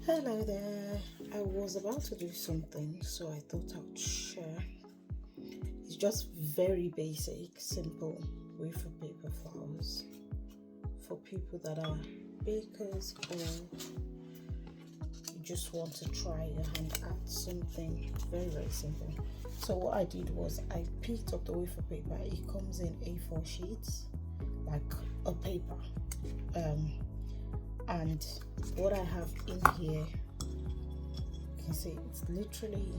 Hello there. I was about to do something, so I thought I would share. It's just very basic, simple wafer paper flowers for people that are bakers or you just want to try your hand at something very simple. So what I did was I picked up the wafer paper. It comes in A4 sheets, like a paper. And what I have in here, you can see it's literally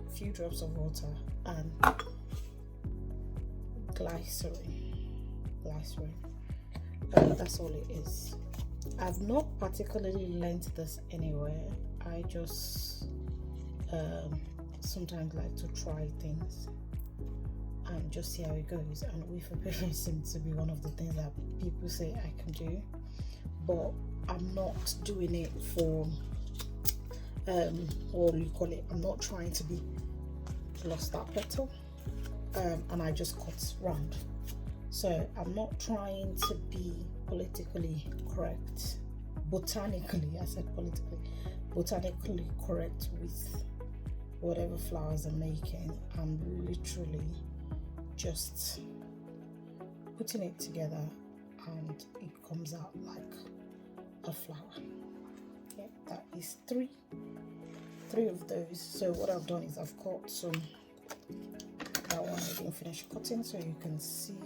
a few drops of water and glycerine. That's all it is. I've not particularly learned this anywhere. I just sometimes like to try things and just see how it goes, and wafer paper seems to be one of the things that people say I can do, but I'm not doing it for what do you call it, I'm not trying to be lost that petal, and I just cut round. So I'm not trying to be politically correct, botanically correct with whatever flowers I'm making. I'm literally just putting it together and it comes out like a flower. Yeah, that is three of those. So what I've done is I've cut some. That one I didn't finish cutting, so you can see.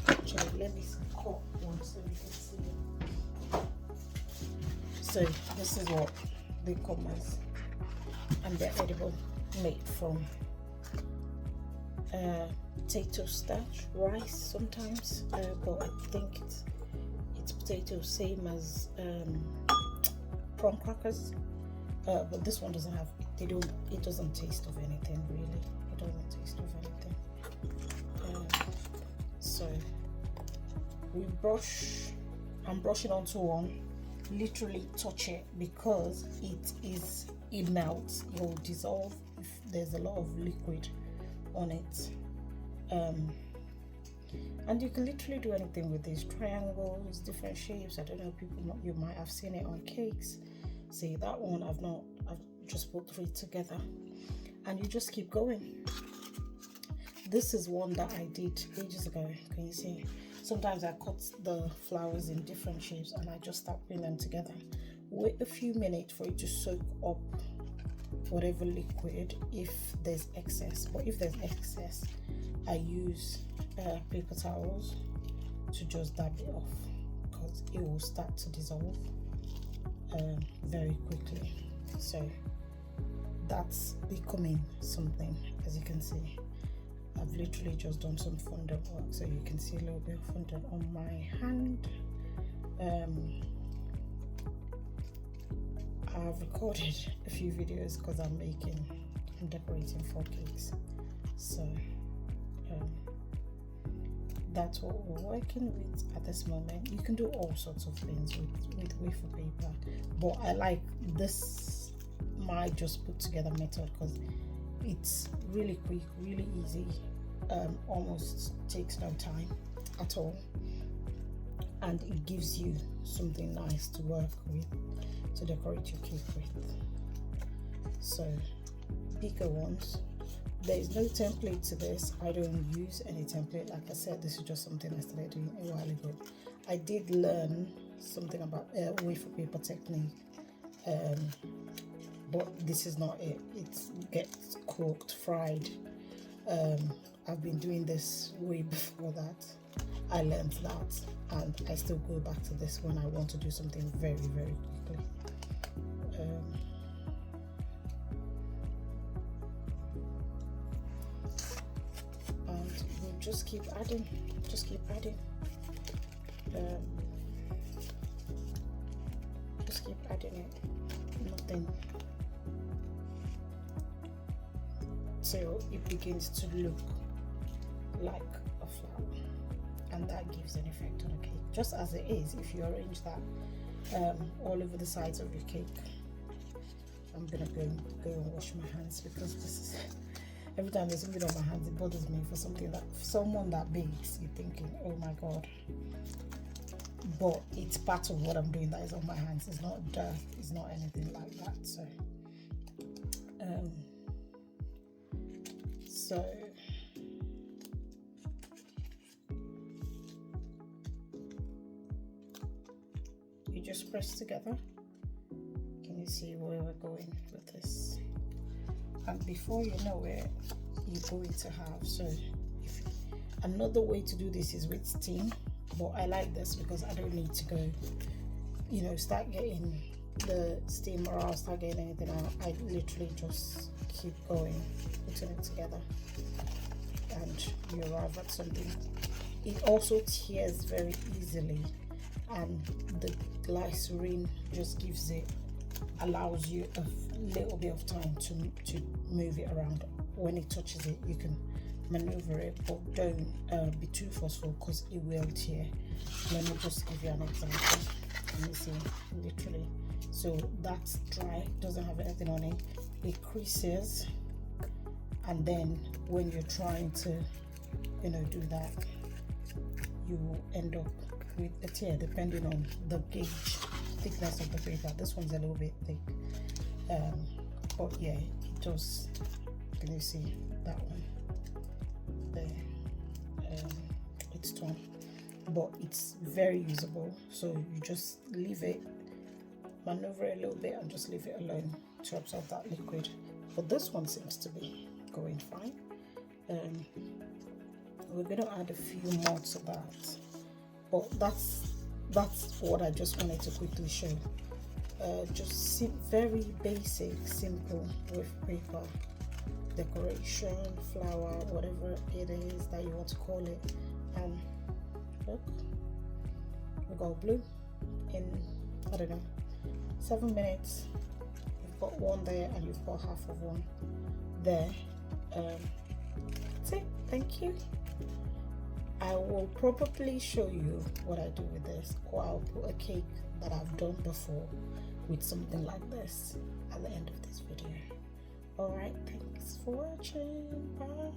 Actually, let me cut one so you can see. So this is what they come as, and they're edible, made from potato starch, rice sometimes, but I think it's potato, same as prawn crackers, but this one doesn't have, it doesn't taste of anything really. It doesn't taste of anything. So I'm brushing onto one, literally touch it because it melts. It will dissolve if there's a lot of liquid on it. And you can literally do anything with these triangles, different shapes. I don't know, you might have seen it on cakes. See, that one I've just put 3 together, and you just keep going. This is one that I did ages ago. Can you see? Sometimes I cut the flowers in different shapes and I just start putting them together. Wait a few minutes for it to soak up whatever liquid if there's excess. But if there's excess, I use paper towels to just dab it off because it will start to dissolve very quickly. So that's becoming something, as you can see. I've literally just done some fondant work, so you can see a little bit of fondant on my hand. I've recorded a few videos because I'm decorating 4 cakes. So that's what we're working with at this moment. You can do all sorts of things with wafer paper, but I like this my just put together method because it's really quick, really easy, almost takes no time at all, and it gives you something nice to work with, to decorate your cake with. So bigger ones, there is no template to this. I don't use any template. Like I said, this is just something I started doing a while ago. I did learn something about wafer paper technique, but this is not it. It gets cooked, fried. I've been doing this way before that. I learned that, and I still go back to this when I want to do something very quickly. And we'll just keep adding. Just keep adding it. Nothing. Till it begins to look like a flower, and that gives an effect on a cake, just as it is if you arrange that all over the sides of your cake. I'm gonna go and wash my hands because this is every time there's something on my hands, it bothers me. For someone that bakes, you're thinking, oh my god. but it's part of what I'm doing that is on my hands. It's not dirt, it's not anything like that. So you just press together. Can you see where we're going with this? And before you know it, you're going to have, so if another way to do this is with steam, but I like this because I don't need to go, you know, start getting the steamer out, start getting anything out. I literally just keep going, putting it together, and you arrive at something. It also tears very easily, and the glycerine just gives it, allows you a little bit of time to move it around. When it touches it, you can maneuver it, but don't be too forceful because it will tear. Let me just give you an example. Let me see, literally. So that's dry, doesn't have anything on it. It creases, and then when you're trying to, you know, do that, you end up with a tear depending on the gauge thickness of the paper. This one's a little bit thick, but yeah, it does. Can you see that one there? It's torn, but it's very usable. So you just leave it, maneuver it a little bit, and just leave it alone to absorb that liquid. But this one seems to be going fine. We're going to add a few more to that, but that's what I just wanted to quickly show. Just very basic, simple with paper decoration, flower, whatever it is that you want to call it. And look, we got blue in, I don't know, 7 minutes. You've got one there, and you've got half of one there. That's it. Thank you. I will probably show you what I do with this, or I'll put a cake that I've done before with something like this at the end of this video. Alright, thanks for watching. Bye.